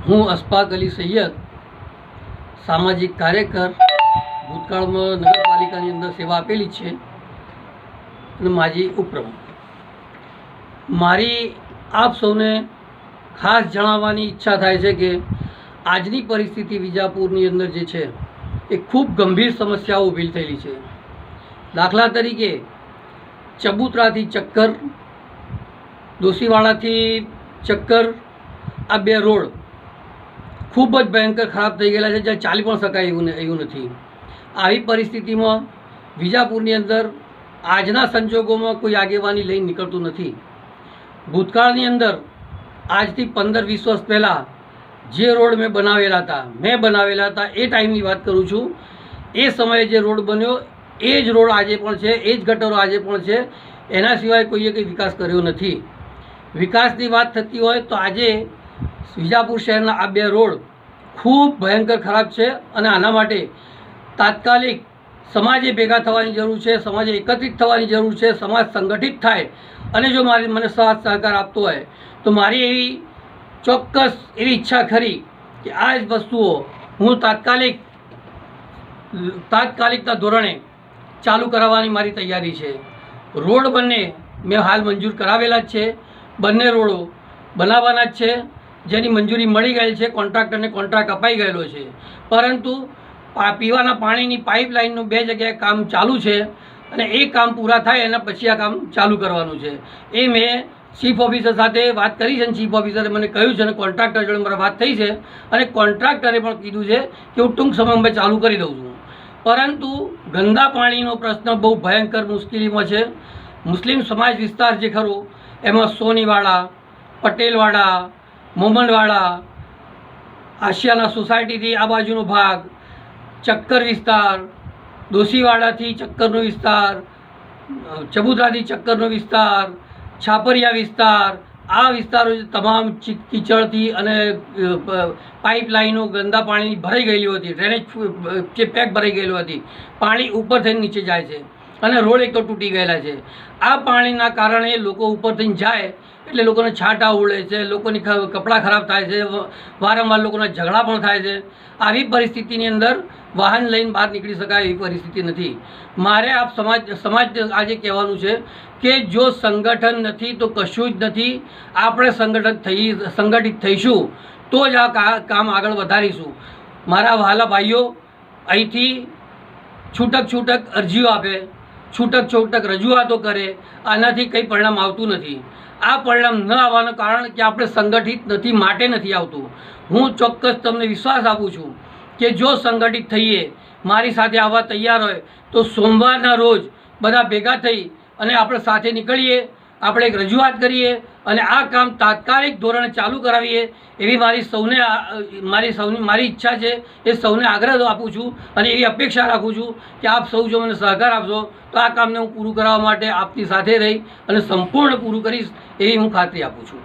હું અશફાક અલી સૈયદ, સામાજિક કાર્યકર, ભૂતકાળમાં નગરપાલિકાની અંદર સેવા આપેલી છે અને માજી ઉપપ્રમુખ. મારી આપ સૌને ખાસ જણાવવાની ઈચ્છા થાય છે કે આજની પરિસ્થિતિ વિજાપુરની અંદર જે છે એ ખૂબ ગંભીર સમસ્યાઓ ઊભી થયેલી છે. દાખલા તરીકે ચબુતરાથી ચક્કર, દોશીવાડાથી ચક્કર, આ બે રોડ ખૂબ જ ભયંકર ખરાબ થઈ ગયેલા છે, જ્યાં ચાલી પણ શકાય એવું નથી. આવી પરિસ્થિતિમાં વિજાપુરની અંદર આજના સંજોગોમાં કોઈ આગેવાની લઈને નીકળતું નથી. ભૂતકાળની અંદર આજથી 15-20 વર્ષ પહેલાં જે રોડ મેં બનાવેલા હતા એ ટાઈમની વાત કરું છું. એ સમયે જે રોડ બન્યો એ જ રોડ આજે પણ છે, એ જ ગટરો આજે પણ છે. એના સિવાય કોઈએ કંઈ વિકાસ કર્યો નથી. વિકાસની વાત થતી હોય તો આજે વિજાપુર શહેરના આ બે રોડ ખૂબ ભયંકર ખરાબ છે અને આના માટે તાત્કાલિક સમાજે ભેગા થવાની જરૂર છે, સમાજે એકત્રિત થવાની જરૂર છે. સમાજ સંગઠિત થાય અને જો મને સાથ સહકાર આપતો હોય તો મારી એવી ચોક્કસ એવી ઈચ્છા ખરી કે આ જ વસ્તુઓ હું તાત્કાલિકના ધોરણે ચાલુ કરાવવાની મારી તૈયારી છે. રોડ બંને મેં હાલ મંજૂર કરાવેલા જ છે. બંને રોડો બનાવવાના જ છે, જેની મંજૂરી મળી ગયેલ છે. કોન્ટ્રાક્ટરને કોન્ટ્રાક્ટ અપાઈ ગયેલો છે, પરંતુ પીવાના પાણીની પાઇપલાઇનનું 2 જગ્યાએ કામ ચાલુ છે અને એ કામ પૂરા થાય એના પછી આ કામ ચાલુ કરવાનું છે. એ મેં ચીફ ઓફિસર સાથે વાત કરી છે અને ચીફ ઓફિસરે મને કહ્યું છે અને કોન્ટ્રાક્ટર જોડે મારી વાત થઈ છે અને કોન્ટ્રાક્ટરે પણ કીધું છે કે હું ટૂંક સમયમાં ચાલુ કરી દઉં છું. પરંતુ ગંદા પાણીનો પ્રશ્ન બહુ ભયંકર મુશ્કેલીમાં છે. મુસ્લિમ સમાજ વિસ્તાર જે ખરો એમાં સોનીવાડા, પટેલવાડા, મોમનવાડા, આશિયાના સોસાયટીથી આ બાજુનો ભાગ, ચક્કર વિસ્તાર, દોશીવાડાથી ચક્કરનો વિસ્તાર, ચબુતરાથી ચક્કરનો વિસ્તાર, છાપરિયા વિસ્તાર, આ વિસ્તારો તમામ કીચડથી અને પાઇપલાઇનો ગંદા પાણીની ભરાઈ ગયેલી હતી. ડ્રેનેજ જે પેક ભરાઈ ગયેલું હતી, પાણી ઉપર થઈને નીચે જાય છે અને રોડ એક તો તૂટી ગયેલા છે. આ પાણીના કારણે લોકો ઉપર થઈને જાય એટલે લોકોને છાંટા ઉડે છે, લોકોની કપડાં ખરાબ થાય છે, વારંવાર લોકોના ઝઘડા પણ થાય છે. આવી પરિસ્થિતિની અંદર વાહન લઈને બહાર નીકળી શકાય એવી પરિસ્થિતિ નથી. મારે આપ સમાજ આજે કહેવાનું છે કે જો સંગઠન નથી તો કશું જ નથી. આપણે સંગઠિત થઈશું તો જ આ કામ આગળ વધારીશું. મારા વહાલા ભાઈઓ અહીંથી છૂટક અરજીઓ આપે, છૂટક રજૂઆતો કરે, આનાથી કંઈ પરિણામ આવતું નથી. આ પરિણામ ન આવવાનું કારણ કે આપણે સંગઠિત નથી માટે નથી આવતું. હું ચોક્કસ તમને વિશ્વાસ આપું છું કે જો સંગઠિત થઈએ, મારી સાથે આવવા તૈયાર હોય તો સોમવારના રોજ બધા ભેગા થઈ અને આપણે સાથે નીકળીએ, આપણે એક રજૂઆત કરીએ અને આ કામ તાત્કાલિક ધોરણે ચાલુ કરાવીએ એવી મારી ઈચ્છા છે. એ સૌને આગ્રહ આપું છું અને એવી અપેક્ષા રાખું છું કે આપ સૌ જો મને સહકાર આપશો તો આ કામને હું પૂરું કરવા માટે આપની સાથે રહી અને સંપૂર્ણ પૂરું કરીશ એવી હું ખાતરી આપું છું.